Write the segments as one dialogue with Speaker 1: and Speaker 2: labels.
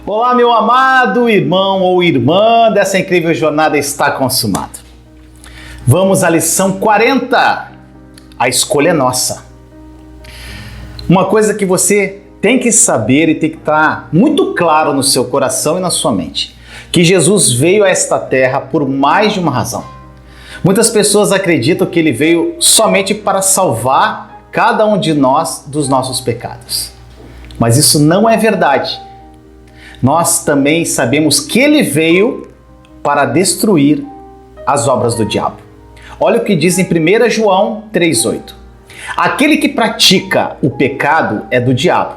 Speaker 1: Olá, meu amado irmão ou irmã dessa incrível jornada está consumado. Vamos à lição 40. A escolha é nossa. Uma coisa que você tem que saber e tem que estar muito claro no seu coração e na sua mente, que Jesus veio a esta terra por mais de uma razão. Muitas pessoas acreditam que ele veio somente para salvar cada um de nós dos nossos pecados. Mas isso não é verdade. Nós também sabemos que ele veio para destruir as obras do diabo. Olha o que diz em 1 João 3,8. Aquele que pratica o pecado é do diabo,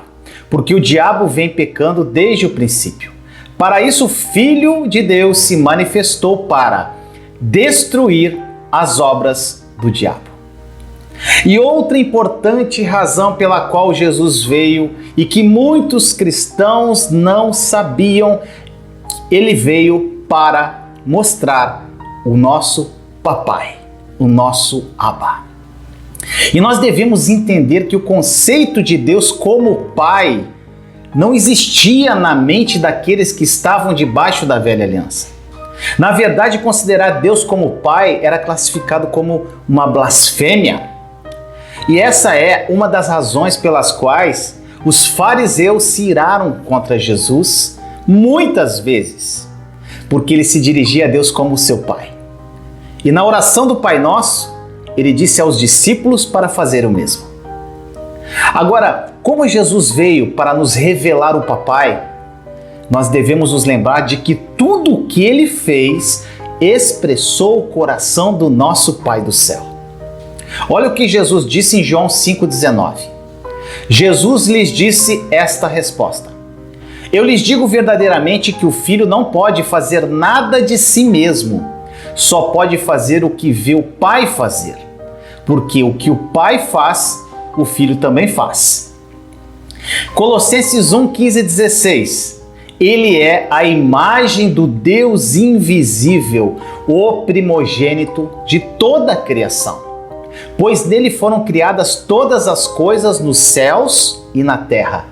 Speaker 1: porque o diabo vem pecando desde o princípio. Para isso o Filho de Deus se manifestou para destruir as obras do diabo. E outra importante razão pela qual Jesus veio e que muitos cristãos não sabiam, ele veio para mostrar o nosso papai, o nosso Abba. E nós devemos entender que o conceito de Deus como pai não existia na mente daqueles que estavam debaixo da velha aliança. Na verdade, considerar Deus como pai era classificado como uma blasfêmia. E essa é uma das razões pelas quais os fariseus se iraram contra Jesus muitas vezes, porque ele se dirigia a Deus como seu pai. E na oração do Pai Nosso, ele disse aos discípulos para fazer o mesmo. Agora, como Jesus veio para nos revelar o papai, nós devemos nos lembrar de que tudo o que ele fez expressou o coração do nosso Pai do céu. Olha o que Jesus disse em João 5,19. Jesus lhes disse esta resposta: Eu lhes digo verdadeiramente que o Filho não pode fazer nada de si mesmo, só pode fazer o que vê o Pai fazer, porque o que o Pai faz, o Filho também faz. Colossenses 1:15-16. Ele é a imagem do Deus invisível, o primogênito de toda a criação. Pois nele foram criadas todas as coisas nos céus e na terra,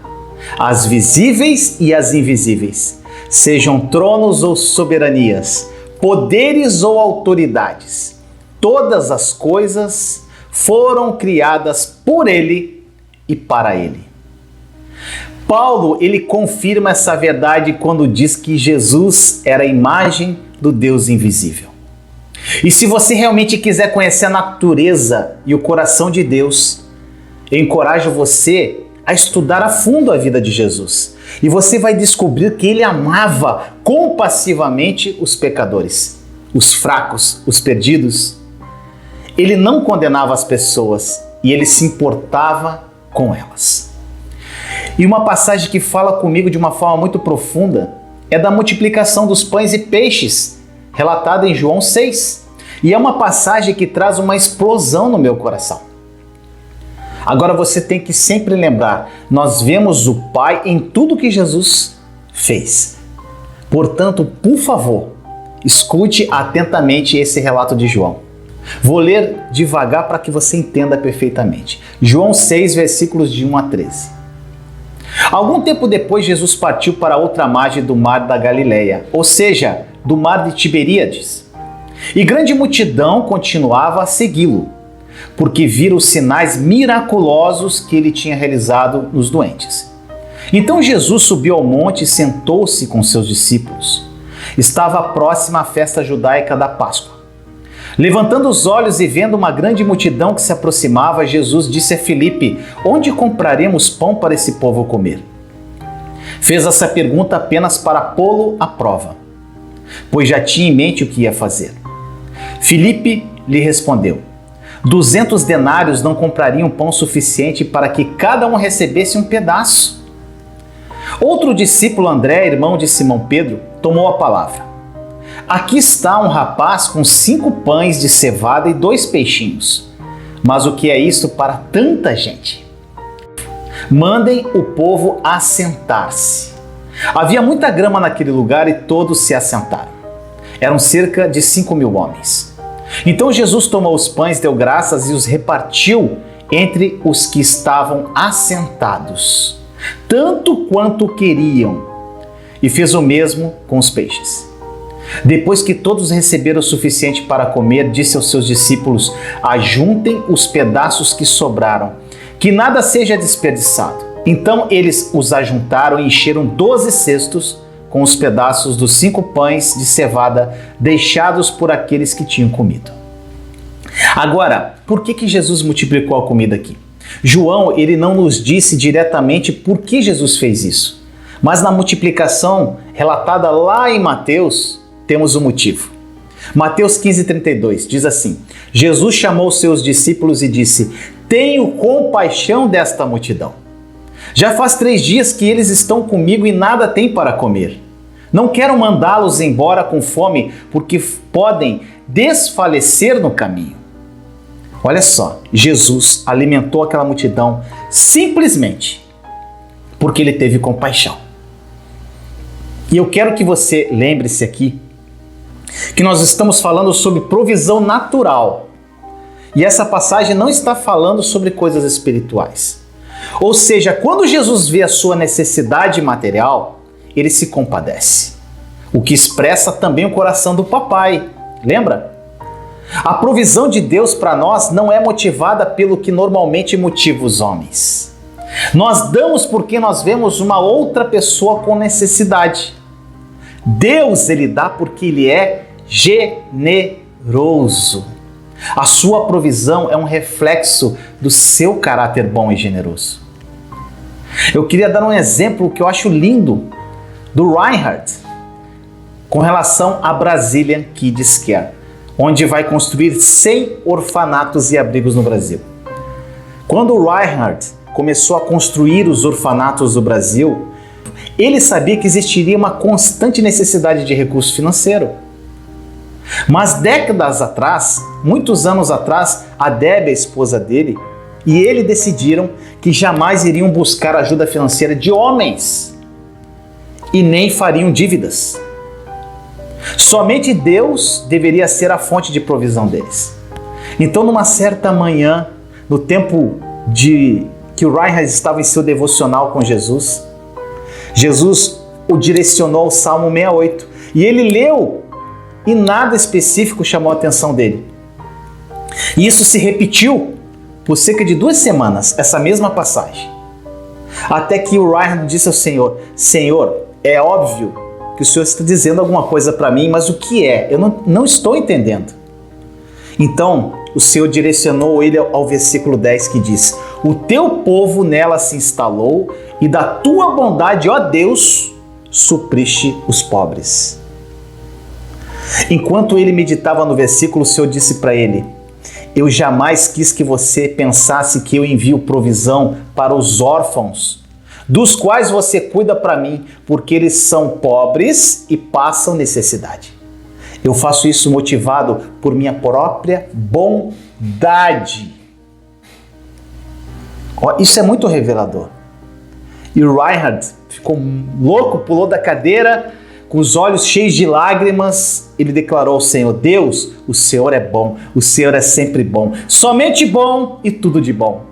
Speaker 1: as visíveis e as invisíveis, sejam tronos ou soberanias, poderes ou autoridades. Todas as coisas foram criadas por ele e para ele. Paulo, ele confirma essa verdade quando diz que Jesus era a imagem do Deus invisível. E se você realmente quiser conhecer a natureza e o coração de Deus, eu encorajo você a estudar a fundo a vida de Jesus. E você vai descobrir que ele amava compassivamente os pecadores, os fracos, os perdidos. Ele não condenava as pessoas e ele se importava com elas. E uma passagem que fala comigo de uma forma muito profunda é da multiplicação dos pães e peixes, relatada em João 6. E é uma passagem que traz uma explosão no meu coração. Agora você tem que sempre lembrar, nós vemos o Pai em tudo que Jesus fez. Portanto, por favor, escute atentamente esse relato de João. Vou ler devagar para que você entenda perfeitamente. João 6, versículos de 1 a 13. Algum tempo depois, Jesus partiu para outra margem do mar da Galileia, ou seja, do mar de Tiberíades. E grande multidão continuava a segui-lo, porque viram os sinais miraculosos que ele tinha realizado nos doentes. Então Jesus subiu ao monte e sentou-se com seus discípulos. Estava próxima a festa judaica da Páscoa. Levantando os olhos e vendo uma grande multidão que se aproximava, Jesus disse a Filipe: Onde compraremos pão para esse povo comer? Fez essa pergunta apenas para pô-lo à prova, pois já tinha em mente o que ia fazer. Filipe lhe respondeu: 200 denários não comprariam pão suficiente para que cada um recebesse um pedaço. Outro discípulo, André, irmão de Simão Pedro, tomou a palavra. Aqui está um rapaz com 5 pães de cevada e 2 peixinhos. Mas o que é isto para tanta gente? Mandem o povo assentar-se. Havia muita grama naquele lugar e todos se assentaram. Eram cerca de 5.000 homens. Então Jesus tomou os pães, deu graças e os repartiu entre os que estavam assentados, tanto quanto queriam. e fez o mesmo com os peixes. Depois que todos receberam o suficiente para comer, disse aos seus discípulos: ajuntem os pedaços que sobraram, que nada seja desperdiçado. Então eles os ajuntaram e encheram 12 cestos com os pedaços dos 5 pães de cevada deixados por aqueles que tinham comido. Agora, por que Jesus multiplicou a comida aqui? João, ele não nos disse diretamente por que Jesus fez isso, mas na multiplicação relatada lá em Mateus, temos o motivo. Mateus 15:32 diz assim: Jesus chamou seus discípulos e disse: tenho compaixão desta multidão. Já faz 3 dias que eles estão comigo e nada têm para comer. Não quero mandá-los embora com fome, porque podem desfalecer no caminho. Olha só, Jesus alimentou aquela multidão simplesmente porque ele teve compaixão. E eu quero que você lembre-se aqui que nós estamos falando sobre provisão natural. E essa passagem não está falando sobre coisas espirituais. Ou seja, quando Jesus vê a sua necessidade material, ele se compadece. O que expressa também o coração do papai. Lembra? A provisão de Deus para nós não é motivada pelo que normalmente motiva os homens. Nós damos porque nós vemos uma outra pessoa com necessidade. Deus, ele dá porque ele é generoso. A sua provisão é um reflexo do seu caráter bom e generoso. Eu queria dar um exemplo que eu acho lindo do Reinhard com relação à Brazilian Kids Care, onde vai construir 100 orfanatos e abrigos no Brasil. Quando o Reinhard começou a construir os orfanatos do Brasil, ele sabia que existiria uma constante necessidade de recurso financeiro. Mas décadas atrás, muitos anos atrás, a Debbie, a esposa dele, e ele decidiram que jamais iriam buscar ajuda financeira de homens e nem fariam dívidas. Somente Deus deveria ser a fonte de provisão deles. Então, numa certa manhã, no tempo que o Reinhard estava em seu devocional com Jesus, Jesus o direcionou ao Salmo 68 e ele leu e nada específico chamou a atenção dele. E isso se repetiu por cerca de 2 semanas, essa mesma passagem. Até que o Reinhard disse ao Senhor: Senhor, é óbvio que o Senhor está dizendo alguma coisa para mim, mas o que é? Eu não estou entendendo. Então, o Senhor direcionou ele ao versículo 10 que diz: o teu povo nela se instalou e da tua bondade, ó Deus, supriste os pobres. Enquanto ele meditava no versículo, o Senhor disse para ele: eu jamais quis que você pensasse que eu envio provisão para os órfãos, dos quais você cuida para mim, porque eles são pobres e passam necessidade. Eu faço isso motivado por minha própria bondade. Isso é muito revelador. E o Reinhard ficou louco, pulou da cadeira, com os olhos cheios de lágrimas. Ele declarou ao Senhor: Deus, o Senhor é bom, o Senhor é sempre bom, somente bom e tudo de bom.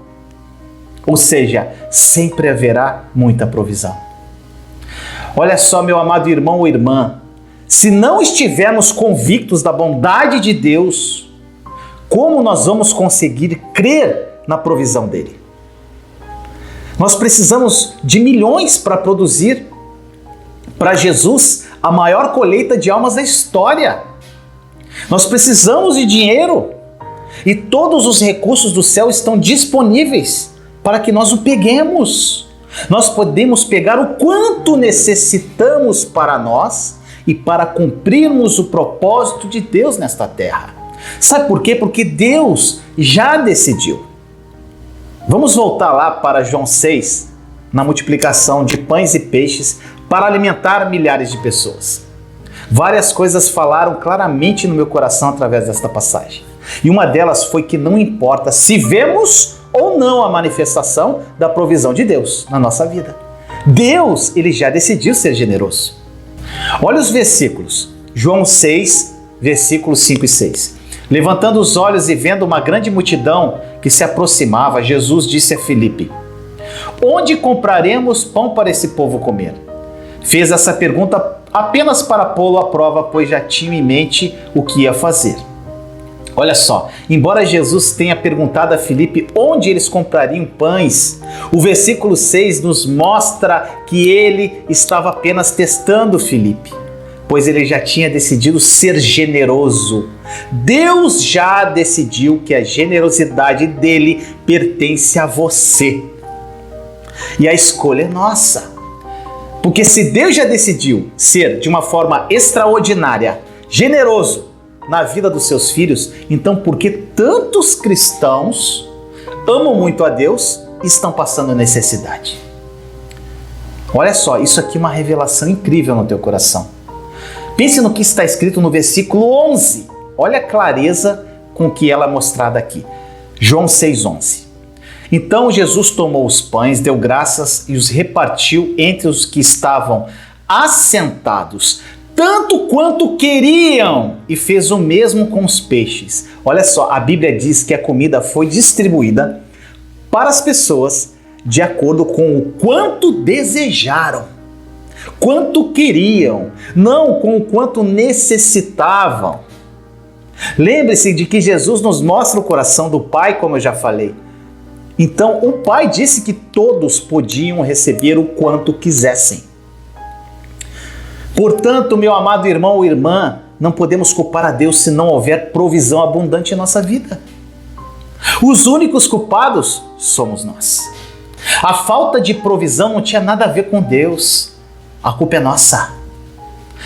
Speaker 1: Ou seja, sempre haverá muita provisão. Olha só, meu amado irmão ou irmã, se não estivermos convictos da bondade de Deus, como nós vamos conseguir crer na provisão dele? Nós precisamos de milhões para produzir para Jesus a maior colheita de almas da história. Nós precisamos de dinheiro e todos os recursos do céu estão disponíveis para que nós o peguemos. Nós podemos pegar o quanto necessitamos para nós e para cumprirmos o propósito de Deus nesta terra. Sabe por quê? Porque Deus já decidiu. Vamos voltar lá para João 6, na multiplicação de pães e peixes para alimentar milhares de pessoas. Várias coisas falaram claramente no meu coração através desta passagem. E uma delas foi que não importa se vemos ou não a manifestação da provisão de Deus na nossa vida. Deus, ele já decidiu ser generoso. Olha os versículos. João 6, versículos 5 e 6. Levantando os olhos e vendo uma grande multidão que se aproximava, Jesus disse a Filipe: onde compraremos pão para esse povo comer? Fez essa pergunta apenas para pô-lo à prova, pois já tinha em mente o que ia fazer. Olha só, embora Jesus tenha perguntado a Filipe onde eles comprariam pães, o versículo 6 nos mostra que ele estava apenas testando Filipe, pois ele já tinha decidido ser generoso. Deus já decidiu que a generosidade dele pertence a você. E a escolha é nossa. Porque se Deus já decidiu ser de uma forma extraordinária, generoso, na vida dos seus filhos, então por que tantos cristãos amam muito a Deus e estão passando necessidade? Olha só, isso aqui é uma revelação incrível no teu coração. Pense no que está escrito no versículo 11. Olha a clareza com que ela é mostrada aqui. João 6,11. Então Jesus tomou os pães, deu graças e os repartiu entre os que estavam assentados, tanto quanto queriam, e fez o mesmo com os peixes. Olha só, a Bíblia diz que a comida foi distribuída para as pessoas de acordo com o quanto desejaram, quanto queriam, não com o quanto necessitavam. Lembre-se de que Jesus nos mostra o coração do Pai, como eu já falei. Então, o Pai disse que todos podiam receber o quanto quisessem. Portanto, meu amado irmão ou irmã, não podemos culpar a Deus se não houver provisão abundante em nossa vida. Os únicos culpados somos nós. A falta de provisão não tinha nada a ver com Deus. A culpa é nossa.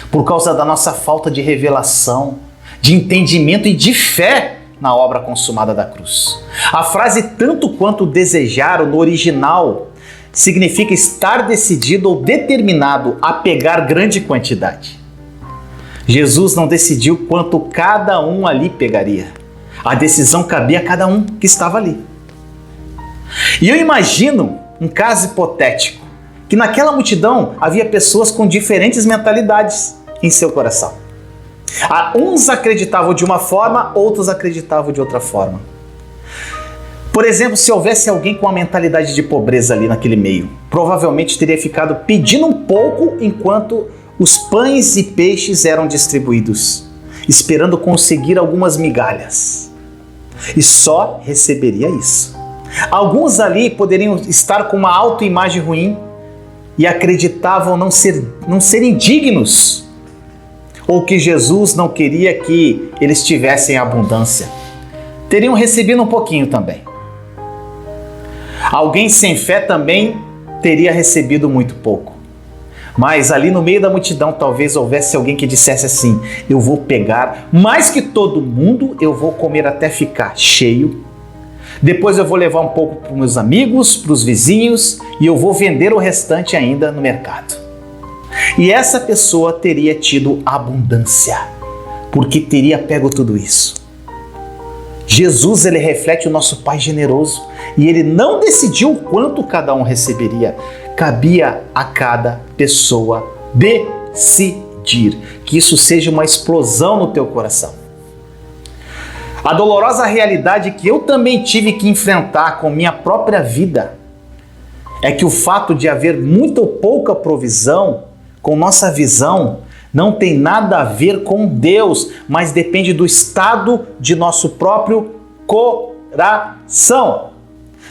Speaker 1: Por causa da nossa falta de revelação, de entendimento e de fé na obra consumada da cruz. A frase tanto quanto desejaram no original significa estar decidido ou determinado a pegar grande quantidade. Jesus não decidiu quanto cada um ali pegaria. A decisão cabia a cada um que estava ali. E eu imagino um caso hipotético, que naquela multidão havia pessoas com diferentes mentalidades em seu coração. Uns acreditavam de uma forma, outros acreditavam de outra forma. Por exemplo, se houvesse alguém com uma mentalidade de pobreza ali naquele meio, provavelmente teria ficado pedindo um pouco enquanto os pães e peixes eram distribuídos, esperando conseguir algumas migalhas. E só receberia isso. Alguns ali poderiam estar com uma autoimagem ruim e acreditavam não serem dignos, ou que Jesus não queria que eles tivessem abundância. Teriam recebido um pouquinho também. Alguém sem fé também teria recebido muito pouco. Mas ali no meio da multidão talvez houvesse alguém que dissesse assim: eu vou pegar mais que todo mundo, eu vou comer até ficar cheio. Depois eu vou levar um pouco para os meus amigos, para os vizinhos, e eu vou vender o restante ainda no mercado. E essa pessoa teria tido abundância, porque teria pego tudo isso. Jesus, ele reflete o nosso Pai generoso, e ele não decidiu quanto cada um receberia. Cabia a cada pessoa decidir. Que isso seja uma explosão no teu coração. A dolorosa realidade que eu também tive que enfrentar com minha própria vida é que o fato de haver muita ou pouca provisão com nossa visão não tem nada a ver com Deus, mas depende do estado de nosso próprio coração.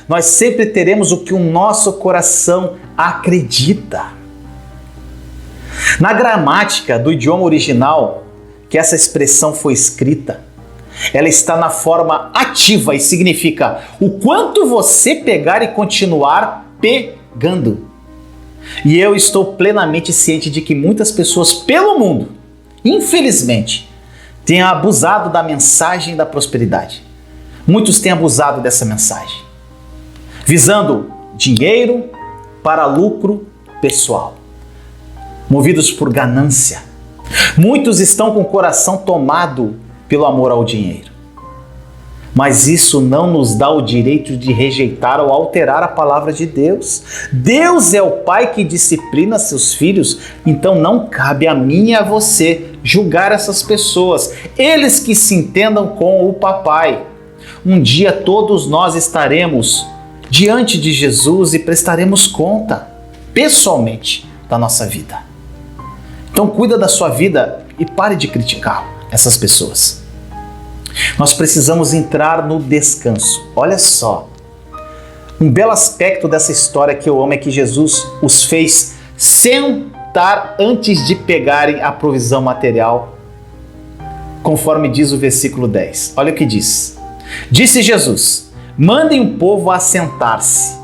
Speaker 1: Nós sempre teremos o que o nosso coração acredita. Na gramática do idioma original, que essa expressão foi escrita, ela está na forma ativa e significa o quanto você pegar e continuar pegando. E eu estou plenamente ciente de que muitas pessoas pelo mundo, infelizmente, têm abusado da mensagem da prosperidade. Muitos têm abusado dessa mensagem, visando dinheiro para lucro pessoal, movidos por ganância. Muitos estão com o coração tomado pelo amor ao dinheiro. Mas isso não nos dá o direito de rejeitar ou alterar a palavra de Deus. Deus é o Pai que disciplina seus filhos, então não cabe a mim e a você julgar essas pessoas. Eles que se entendam com o papai. Um dia todos nós estaremos diante de Jesus e prestaremos conta, pessoalmente, da nossa vida. Então cuida da sua vida e pare de criticar essas pessoas. Nós precisamos entrar no descanso. Olha só, um belo aspecto dessa história que eu amo é que Jesus os fez sentar antes de pegarem a provisão material, conforme diz o versículo 10. Olha o que diz. Disse Jesus: mandem o povo assentar-se.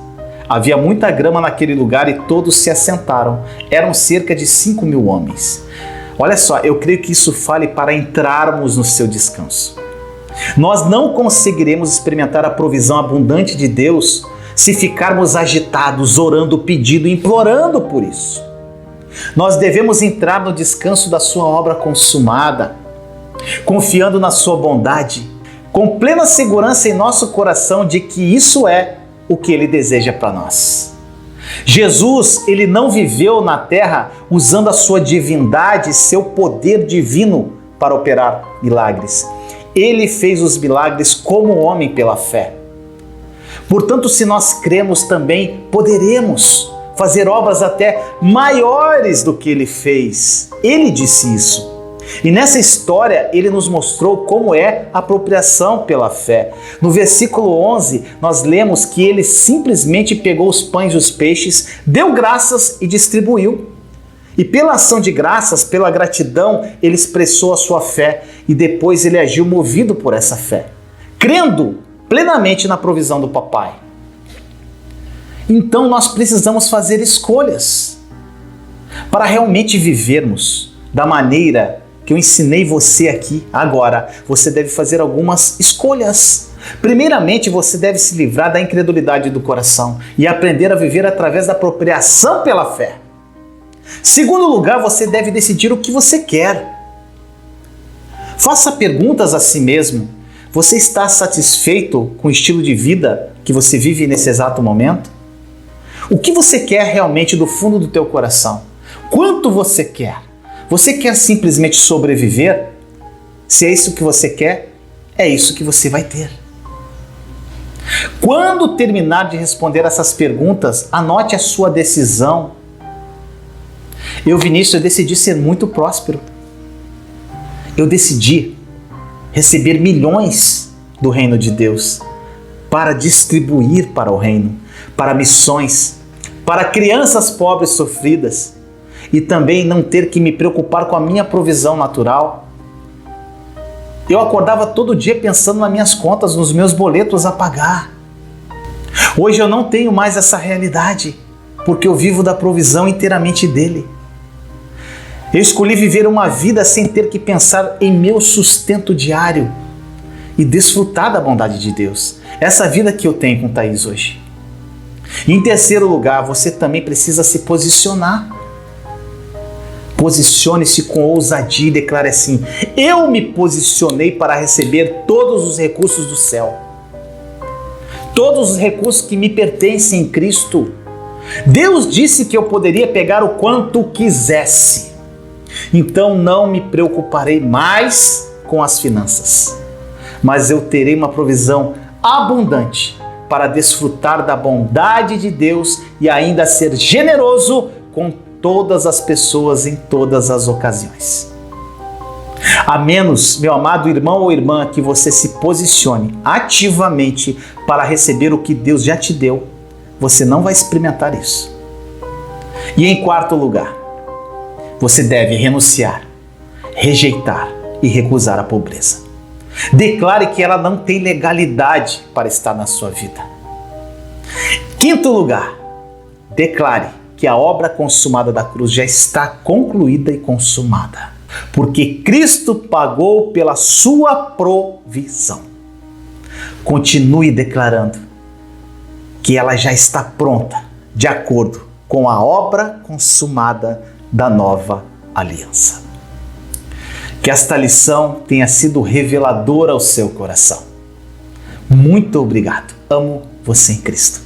Speaker 1: Havia muita grama naquele lugar e todos se assentaram. Eram cerca de 5.000 homens. Olha só, eu creio que isso fale para entrarmos no seu descanso. Nós não conseguiremos experimentar a provisão abundante de Deus se ficarmos agitados, orando, pedindo, implorando por isso. Nós devemos entrar no descanso da sua obra consumada, confiando na sua bondade, com plena segurança em nosso coração de que isso é o que Ele deseja para nós. Jesus, Ele não viveu na terra usando a sua divindade, seu poder divino para operar milagres. Ele fez os milagres como homem pela fé. Portanto, se nós cremos também, poderemos fazer obras até maiores do que Ele fez. Ele disse isso. E nessa história, Ele nos mostrou como é a apropriação pela fé. No versículo 11, nós lemos que Ele simplesmente pegou os pães e os peixes, deu graças e distribuiu. E pela ação de graças, pela gratidão, Ele expressou a sua fé e depois Ele agiu movido por essa fé, crendo plenamente na provisão do Papai. Então nós precisamos fazer escolhas para realmente vivermos da maneira que eu ensinei você aqui agora. Você deve fazer algumas escolhas. Primeiramente, você deve se livrar da incredulidade do coração e aprender a viver através da apropriação pela fé. Segundo lugar, você deve decidir o que você quer. Faça perguntas a si mesmo. Você está satisfeito com o estilo de vida que você vive nesse exato momento? O que você quer realmente do fundo do teu coração? Quanto você quer? Você quer simplesmente sobreviver? Se é isso que você quer, é isso que você vai ter. Quando terminar de responder essas perguntas, anote a sua decisão. Vinícius, eu decidi ser muito próspero. Eu decidi receber milhões do reino de Deus para distribuir para o reino, para missões, para crianças pobres sofridas e também não ter que me preocupar com a minha provisão natural. Eu acordava todo dia pensando nas minhas contas, nos meus boletos a pagar. Hoje eu não tenho mais essa realidade, porque eu vivo da provisão inteiramente dele. Eu escolhi viver uma vida sem ter que pensar em meu sustento diário e desfrutar da bondade de Deus. Essa vida que eu tenho com Thaís hoje. E em terceiro lugar, você também precisa se posicionar. Posicione-se com ousadia e declare assim: eu me posicionei para receber todos os recursos do céu. Todos os recursos que me pertencem em Cristo. Deus disse que eu poderia pegar o quanto quisesse. Então não me preocuparei mais com as finanças, mas eu terei uma provisão abundante para desfrutar da bondade de Deus e ainda ser generoso com todas as pessoas em todas as ocasiões. A menos, meu amado irmão ou irmã, que você se posicione ativamente para receber o que Deus já te deu, você não vai experimentar isso. E em quarto lugar, você deve renunciar, rejeitar e recusar a pobreza. Declare que ela não tem legalidade para estar na sua vida. Quinto lugar, declare que a obra consumada da cruz já está concluída e consumada, porque Cristo pagou pela sua provisão. Continue declarando que ela já está pronta, de acordo com a obra consumada da nova aliança. Que esta lição tenha sido reveladora ao seu coração. Muito obrigado. Amo você em Cristo.